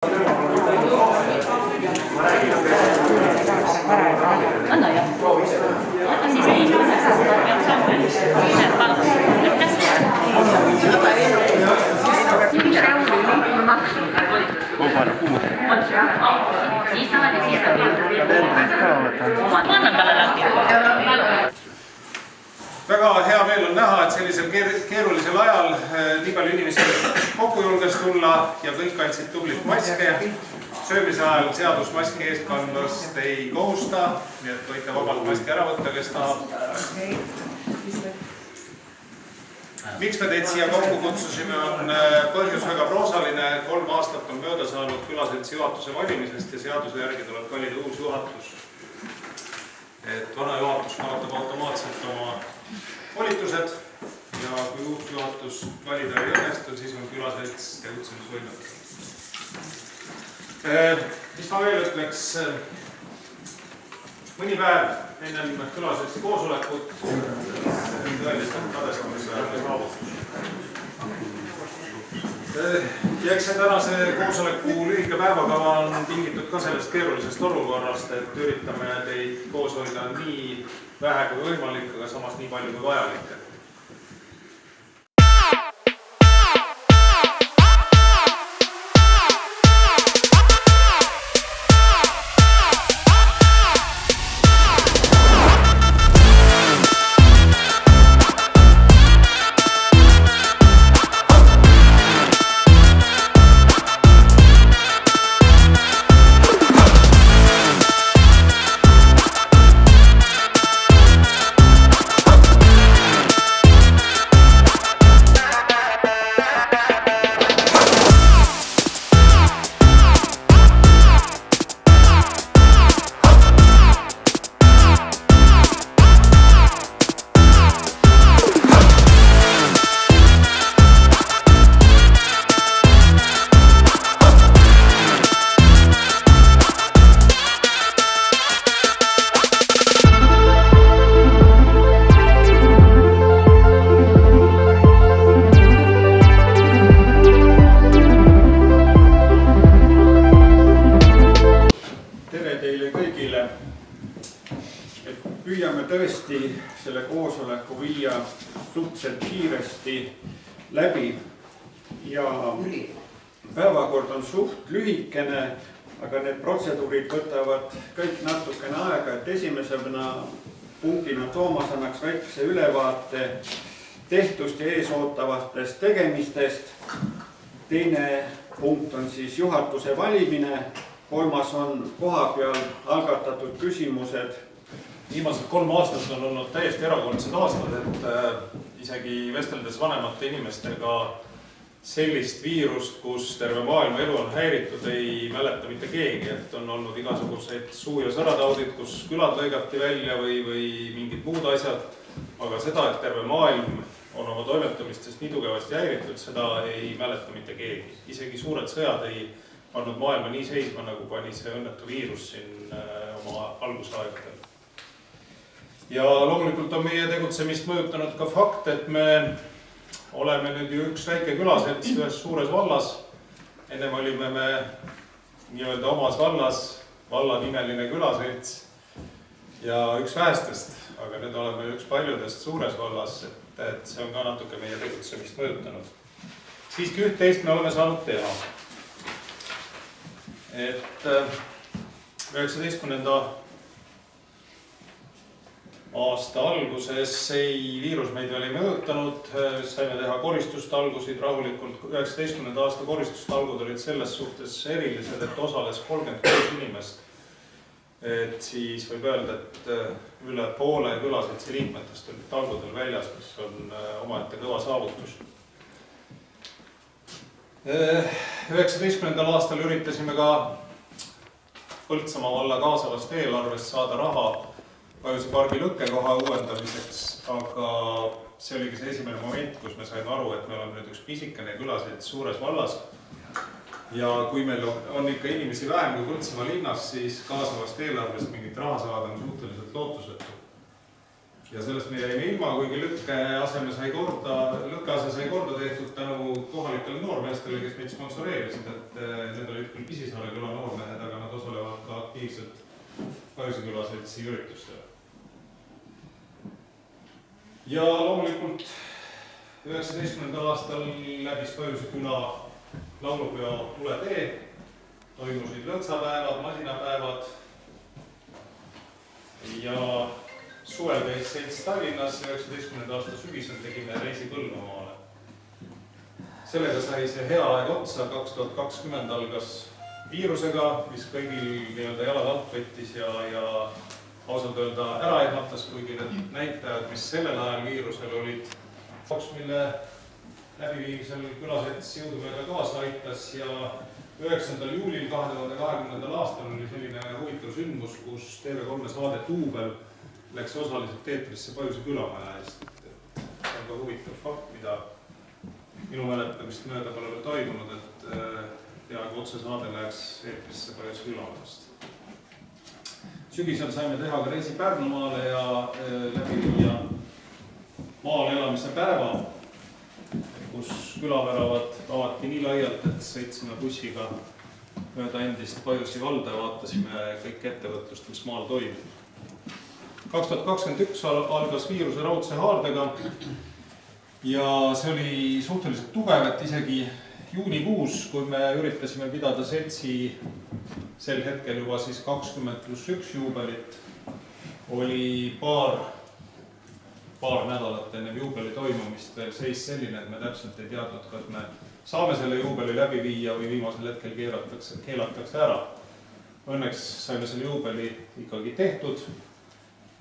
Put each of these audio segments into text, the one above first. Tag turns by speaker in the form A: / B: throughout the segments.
A: Anna jah. Aga siis ei peaks saama. Siis tahad ja siis ma annan talle lahti.
B: Väga hea meel on näha, et sellisel keerulisel ajal nii palju inimesi kokku julges tulla ja kõik kandsid tublit maske. Söömise ajal seadus maski eest kandmast ei kohusta, nii et võite vabalt maski ära võtta, kes tahab. Miks me teid siia kokku kutsusime, on põhjus väga proosaline. 3 aastat on mööda saanud külaseltsi juhatuse valimisest ja seaduse järgi tuleb valida uus juhatus. Et vana juhatus kaotab automaatselt oma volitused ja kui uut juhatus valida ei õnnestu, siis on külaselts tegutsemisvõimetu. Mis ma veel ütleks, mõni päev ennem külaseltsi koosolekut tõelistab kadestamisväärne saavutus. Ja eks see tänase koosoleku lühike päevakava on tingitud ka sellest keerulisest olukorrast, et üritame teid koos hoida nii vähe kui võimalik, aga samas nii palju kui vajalik. Püüame tõesti selle koosoleku viia suhteliselt kiiresti läbi ja päevakord on suht lühikene, aga need protseduurid võtavad kõik natukene aega, et esimesena punktina Toomas annaks väikese ülevaate tehtust ja eesootavatest tegemistest. Teine punkt on siis juhatuse valimine. 3. on kohapeal algatatud küsimused.
C: Viimased 3 aastat on olnud täiesti erakordsed aastad, et isegi vesteldes vanemate inimestega sellist viirust, kus terve maailma elu on häiritud, ei mäleta mitte keegi, et on olnud igasuguseid suu- ja sõrataudid, kus külad lõigati välja või mingid muud asjad, aga seda, et terve maailm on oma toimetamistes nii tugevasti häiritud, seda ei mäleta mitte keegi. Isegi suured sõjad ei pannud maailma nii seisma, nagu pani see õnnetu viirus siin oma algusaegadel. Ja loomulikult on meie tegutsemist mõjutanud ka fakt, et me oleme nüüd ju üks väike külaselts ühes suures vallas. Ennem olime me nii-öelda omas vallas, vallanimeline külaselts ja üks vähestest, aga nüüd oleme üks paljudest suures vallas, et see on ka natuke meie tegutsemist mõjutanud. Siiski üht-teist me oleme saanud teha. Et 19. aasta alguses viirus meid oli mõjutanud, saime teha koristustalgusid rahulikult. 19. aasta koristustalgud olid selles suhtes erilised, et osales 36 inimest. Et siis võib öelda, et üle poole külaseltsi liikmetest olid talgudel väljas, mis on omaette kõva saavutus. 19. aastal üritasime ka Põltsamaa valla kaasavast eelarvest saada raha Pajuse pargi lõkkekoha uuendamiseks, aga see oligi see esimene moment, kus me saime aru, et me oleme nüüd üks pisikene külaselts suures vallas. Ja kui meil on ikka inimesi vähem kui Põltsamaa linnas, siis kaasavast eelarvest mingit raha saada on suhteliselt lootusetu. ja sellest me jäime ilma, kuigi lükkease sai korda tehtud tänu kohalikele noormeestele, kes meid sponsoreerisid, et need olid küll Pisisaare küla noormehed, aga nad osalevad ka aktiivselt Pajusi küla seltsi üritustel. Ja loomulikult 19. aastal läbis Pajusi küla laulupeo Tuletee, toimusid lõõtsapäevad, masinapäevad ja suvel käis selts Tallinnas, 19. aasta sügisel tegime reisi Põlvamaale. Sellega sai see hea aeg otsa, 2020 algas viirusega, mis kõigil jalad alt võttis ja ausalt öelda ära ehmatas, kuigi need näitajad, mis sellel ajal viirusel olid, mille läbiviimisel külaselts jõudumööda kaasa aitas ja 9. juulil 2020. aastal oli selline huvitav sündmus, kus TV3 saade Duubel läks osaliselt eetrisse Pajusi külamaja eest. See on ka huvitav fakt, mida minu mäletamist mööda pole veel toimunud, et peaaegu otsesaade läks eetrisse Pajusi külamajast. Sügisel saime teha ka reisi Pärnumaale ja läbi viia maal elamise päeva, kus külaväravad avati nii laialt, et sõitsime bussiga mööda endist Pajusi valda ja vaatasime kõik ettevõtlust, mis maal toimub. 2021 algas viiruse raudse haardega ja see oli suhteliselt tugev, et isegi juunikuus, kui me üritasime pidada seltsi sel hetkel juba siis 20+1 juubelit, oli paar nädalat enne juubeli toimumist veel seis selline, et me täpselt ei teadnud, kas me saame selle juubeli läbi viia või viimasel hetkel keelatakse ära. Õnneks saime selle juubeli ikkagi tehtud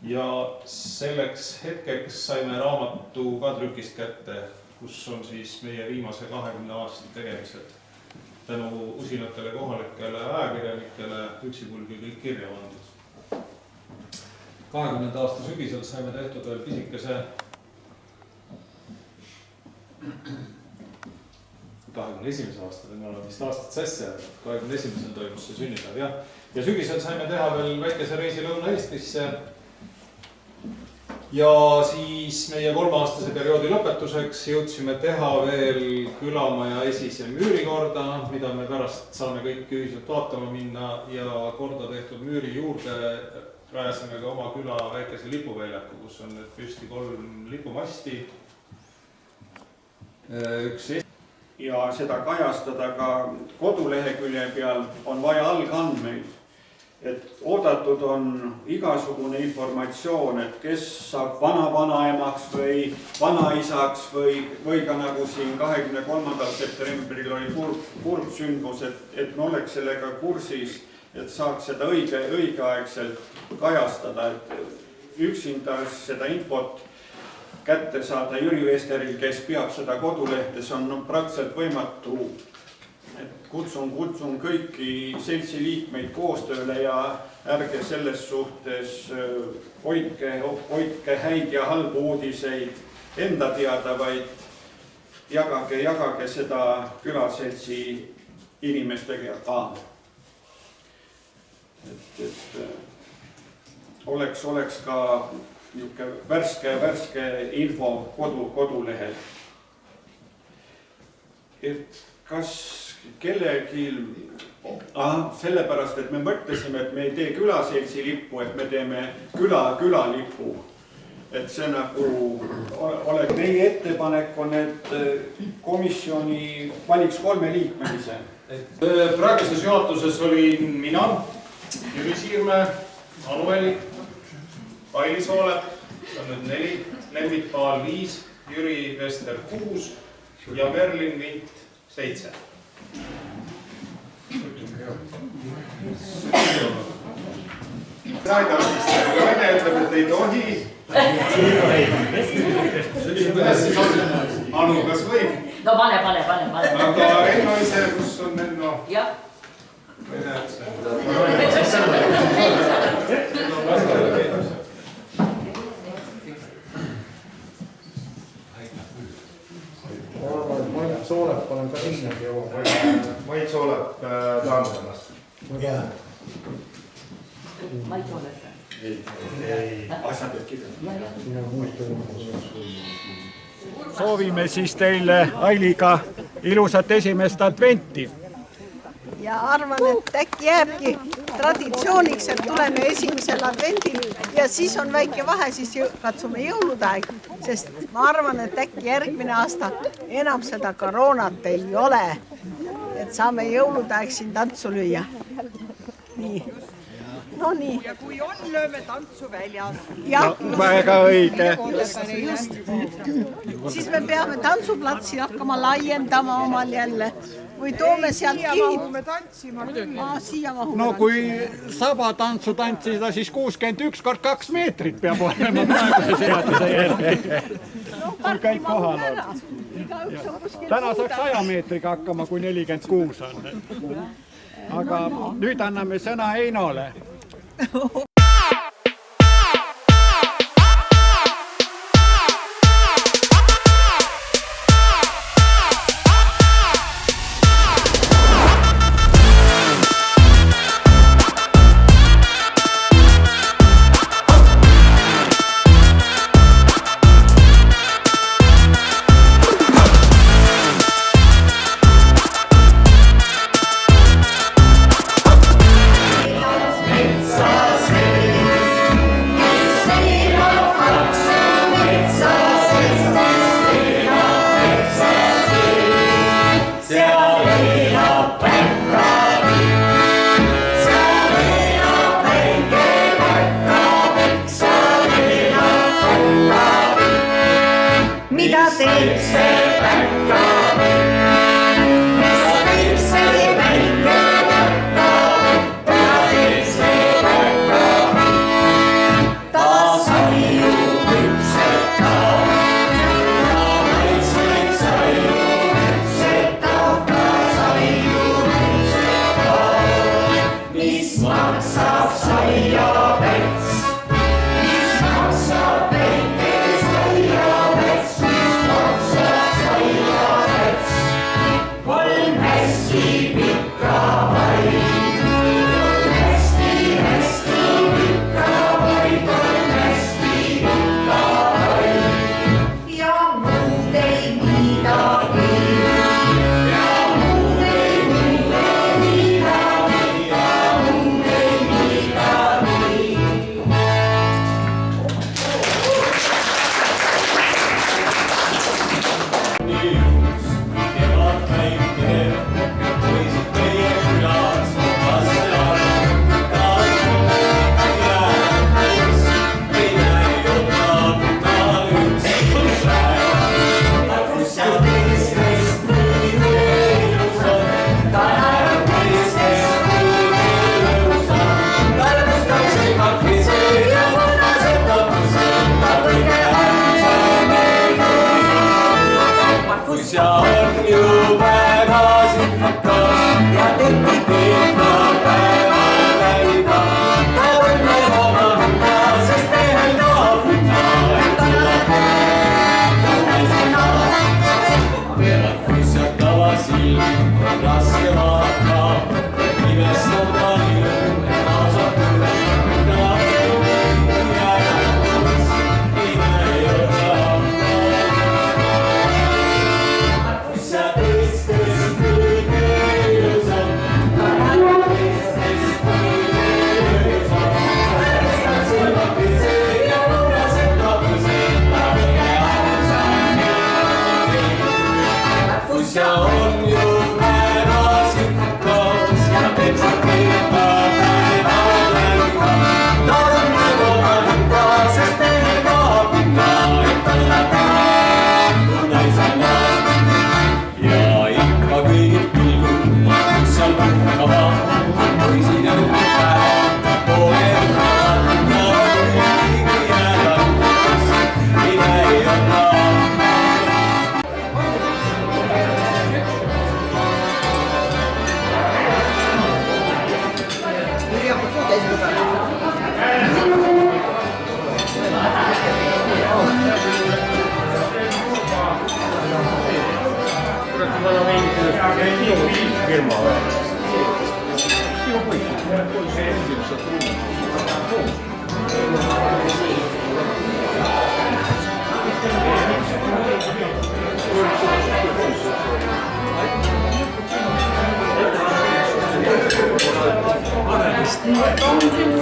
C: ja selleks hetkeks saime raamatu ka trükist kätte, kus on siis meie viimase 20 aasta tegemised tänu usinatele kohalikele ajakirjanikele üksipulgi kõik kirja pandud. 20. aasta sügisel saime tehtud veel pisikese 21. aastal, me oleme vist aastat sassi, 21. toimus see sünnipäev, jah. Ja sügisel saime teha veel väikese reisi Lõuna-Eestisse ja siis meie 3-aastase perioodi lõpetuseks jõudsime teha veel külamaja esise müüri korda, mida me pärast saame kõik ühiselt vaatama minna ja korda tehtud müüri juurde rajasime ka oma küla väikese lipuväljaku, kus on nüüd püsti 3 lipumasti.
D: Ja seda kajastada ka kodulehekülje peal on vaja algandmeid, et oodatud on igasugune informatsioon, et kes saab vana-vanaemaks või vanaisaks või ka nagu siin 23. septembril oli kurb sündmus, et me oleks sellega kursis, et saaks seda õigeaegselt kajastada, et üksinda seda infot kätte saada Jüri Vesteril, kes peab seda kodulehte, see on praktiliselt võimatu. Kutsun kõiki seltsi liikmeid koostööle ja ärge selles suhtes hoidke häid ja halbu uudiseid enda teada, vaid jagage seda külaseltsi inimestega ka. Et oleks ka värske info kodulehel. Et kas kellelgi, sellepärast, et me mõtlesime, et me ei tee külaseltsi lippu, et me teeme külalipu. Et see nagu oleks meie ettepanek on, et komisjoni valiks 3 liikmelise.
C: Praeguses juhatuses olin mina, Jüri Siirmäe, Anueli, Kaili Soolep, see on nüüd 4, Lembit Paal 5, Jüri Vester 6 ja Merlin Vint 7. Vene ütleb, et ei tohi. Kuidas siis on? Anu, kas võib?
A: No pane.
C: Aga Enno ise, kus on Enno?
A: Jah.
C: Või näed see?
E: Mait Soolep olen ka sinnagi jõuab.
F: Mait Soolep taandab ennast.
A: Mait Soolep.
D: soovime siis teile Ailiga ilusat esimest adventi.
F: Ja arvan, et äkki jääbki traditsiooniks, et tuleme esimesel advendil ja siis on väike vahe, siis katsume jõulude aeg, sest ma arvan, et äkki järgmine aasta enam seda koroonat ei ole, et saame jõulude aeg siin tantsu lüüa. Nii. No nii.
G: Ja kui on, lööme tantsu väljas.
F: Ja,
D: väga õige.
F: Just. Siis me peame tantsuplatsi hakkama laiendama omal jälle. Või toome sealt
G: Siia mahume tantsima.
F: Siia mahume.
D: No kui sabatantsu tantsida, siis 61 × 2 meetrit peab olema praeguse seaduse järgi. Kui kõik kohal on. Täna saaks 100 meetriga hakkama, kui 46 on. Aga nüüd anname sõna Einole.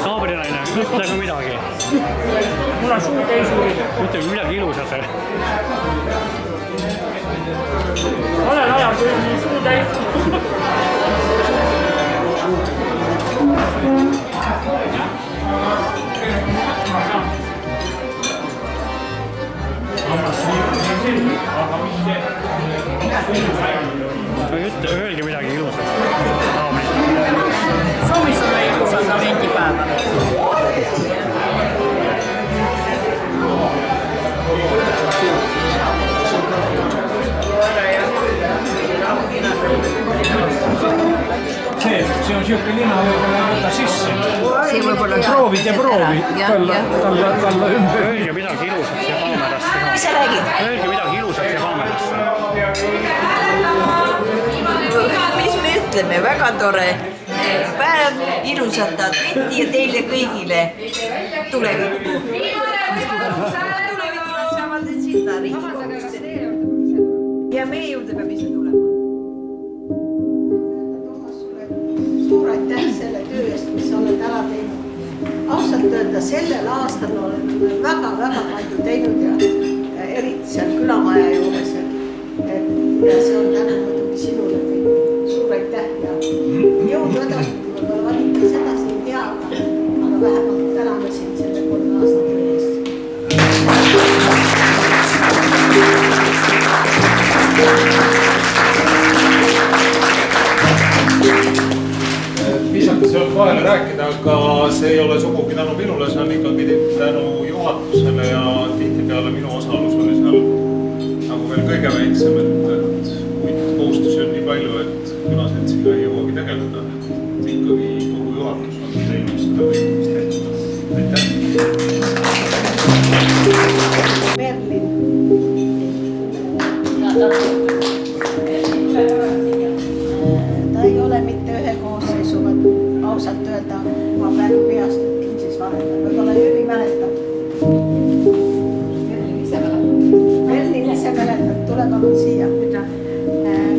H: Kaabrinaine, ütle ka midagi. Mul on suu täis. Ütle midagi ilusat. Olen ajal, kui on suu täis. Öelge midagi ilusat.
A: Soovi sulle ilusat adventipäeva.
I: See on siuke lina, võib-olla võtta sisse.
A: See võib-olla
I: proovid ja proovid. Kalla ümber.
H: Öelge midagi ilusat siia kaamerasse.
A: Mis sa räägid?
H: Öelge midagi ilusat siia kaamerasse.
A: Mis me ütleme? Väga tore päev, ilusat adventi ja teile kõigile tulevikku. Tulevikku nad saavad sinna Riigikogusse. Ja meie juurde peab ise tulema.
F: Suur aitäh selle töö eest, mis sa oled ära teinud. Ausalt öelda, sellel aastal olen väga-väga palju teinud ja eriti seal külamaja juures. Ja see on tänu muidugi sinule kõik. Suur aitäh ja jõudu edasi, võib-olla valmides edasi ei tea, aga vähemalt täname sind selle 3 aasta töö eest.
C: Viisakas ei olnud vahele rääkida, aga see ei ole sugugi tänu minule, see on ikkagi tänu juhatusele ja tihtipeale minu osalus oli seal nagu veel kõige väiksem, et muid kohustusi on nii palju, et külaseltsiga ei jõuagi tegeleda, et ikkagi kogu juhatus on teinud seda võitlust tehtud. Aitäh!
F: Merlin. Ta ei ole mitte ühe koosseisuga, ausalt öelda, ma praegu peast ütlen siis vahepeal, võib-olla Jüri mäletab. Merlin ise mäletab, tule palun siia.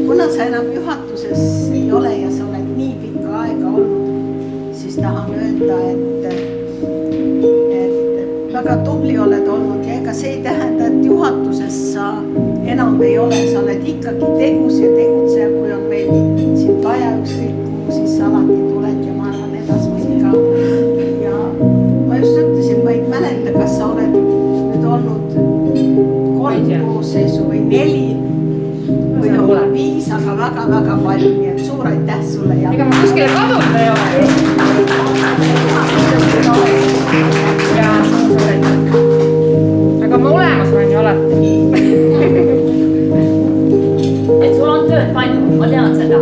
F: Kuna sa enam juhatuses ei ole ja sa oled nii pikka aega olnud, siis tahan öelda, et väga tubli oled olnud ja ega see ei tähenda, et juhatuses sa enam ei ole, sa oled ikkagi tegus ja tegutseja, kui on meil siin vaja ükskõik kuhu, siis sa alati tuled ja ma arvan edasmisi ka. Ja ma just ütlesin, ma ei mäleta, kas sa oled nüüd olnud 3 koosseisu või 4 või olla 5, aga väga-väga palju, nii et suur aitäh sulle.
J: Ega ma kuskile kadunud ei ole. Aga ma olemas olen ju alati.
A: Et sul on tööd palju, ma tean seda,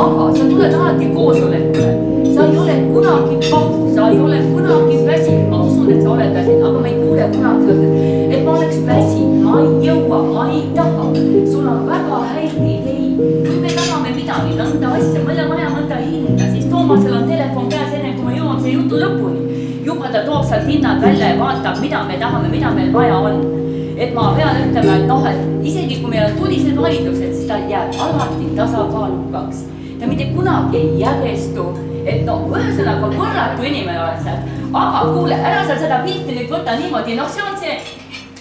A: aga sa tuled alati koosolekule. Sa ei ole kunagi pahu, sa ei ole kunagi väsinud, ma usun, et sa oled väsinud, aga ma ei kuule kunagi öelda, et ma oleks väsinud, ma ei jõua, ma ei taha. Sul on väga häid ideid. Kui me tahame midagi, nõnda asja, mõnda hinda, siis Toomasel on telefon käes enne, kui ma jõuan see jutu lõpuni. Juba ta toob sealt hinnad välja ja vaatab, mida me tahame, mida meil vaja on. Et ma pean ütlema, et noh, et isegi kui meil on tulised vaidlused, siis ta jääb alati tasakaalukaks. Ta mitte kunagi ei jägestu, et no ühesõnaga korratu inimene oled seal. Aga kuule, ära sa seda pilti nüüd võtta niimoodi, noh see on see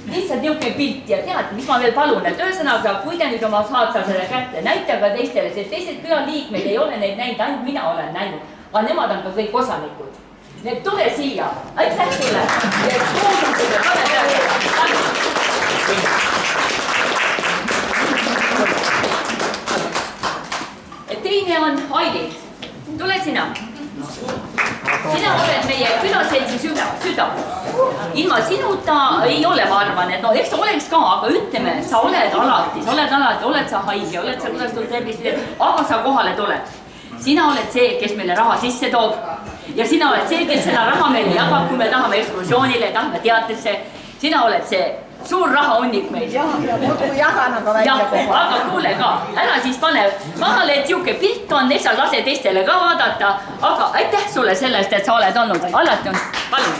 A: lihtsalt niisugune pilt ja tead, mis ma veel palun, et ühesõnaga, kui te nüüd oma saad sa selle kätte, näita ka teistele, sest teised külaliikmed ei ole neid näinud, ainult mina olen näinud, aga nemad on ka kõik osanikud. Nii et tule siia, aitäh sulle! Teine on Aili, tule sina. Sina oled meie külaseltsi süda. Ilma sinuta ei ole, ma arvan, et no eks oleks ka, aga ütleme, sa oled alati, oled sa haige, oled sa kuidas sul tervis, aga sa kohale tuled. Sina oled see, kes meile raha sisse toob ja sina oled see, kes seda raha meile jagab, kui me tahame ekskursioonile, tahame teatrisse. Sina oled see suur rahahunnik meil.
F: Ja muudkui jagan aga välja kogu.
A: Aga kuule ka, ära siis pane vahale, et siuke pilt on, eks sa lase teistele ka vaadata, aga aitäh sulle sellest, et sa oled olnud. Alati on, palun.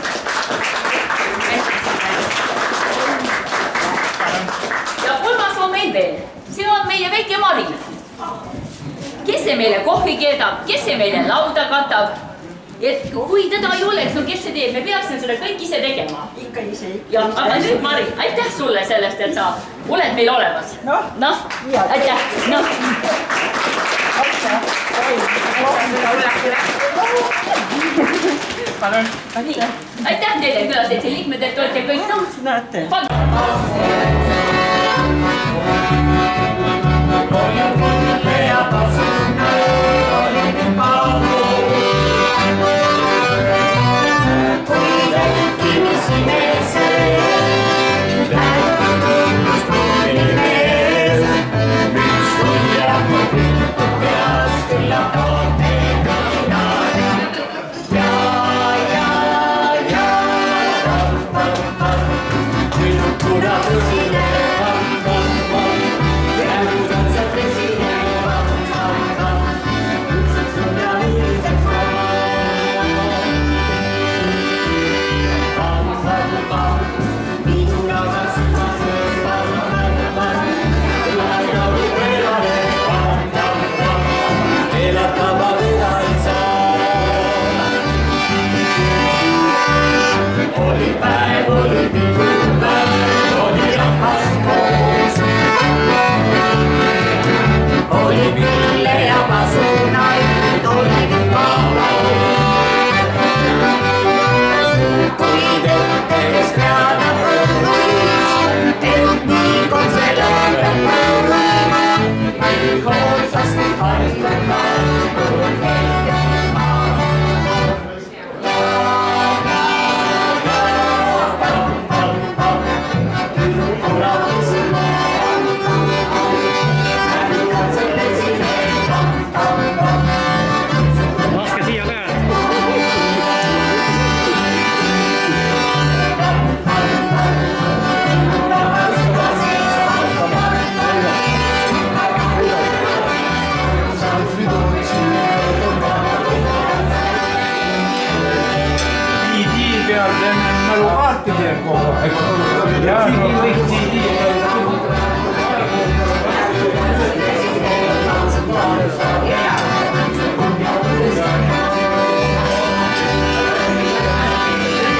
A: Ja kolmas on meil veel. See on meie väike Mari. kes see meile kohvi keedab, kes see meile lauda katab. Et kui teda ei oleks, no kes see teeb, me peaksime seda kõik ise tegema.
F: Ikka ise.
A: Ja, aga nüüd Mari, aitäh sulle sellest, et sa oled meil olemas. Noh, aitäh. Noh. Aitäh teile külaseltsi liikmed, et olete kõik nõus.
F: Näete.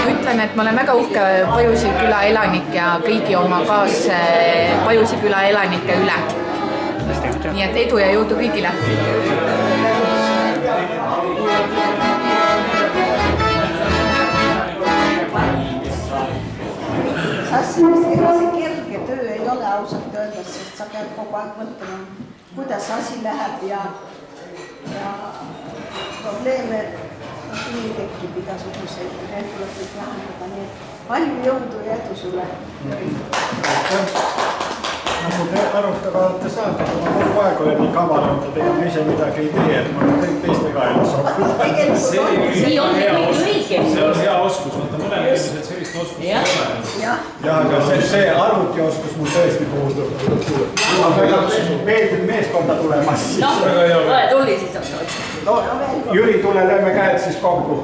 J: Ütlen, et ma olen väga uhke Pajusi küla elanik ja kõigi oma Pajusi küla elanike üle. Nii et edu ja jõudu kõigile!
F: Sassimist ega see kerge töö ei ole ausalt öeldes, sest sa pead kogu aeg mõtlema, kuidas asi läheb ja probleeme tekib igasuguseid, need tuleb kõik lahendada, nii et palju jõudu ja edu sulle!
E: Nagu te arutada olete saanud, aga ma kogu aeg olen nii kaval olnud, et ega ma ise midagi ei tee, et ma olen kõik teiste kaela soovib.
A: See on õige.
C: See on hea oskus, mõtta mõnel inimesel sellist oskust ei ole.
E: Jah, aga see arvutioskus mul tõesti puudub. Ma meeldib meeskonda tulemas.
A: Noh, ole tuli siis.
E: Jüri, tule, lööme käed siis kokku.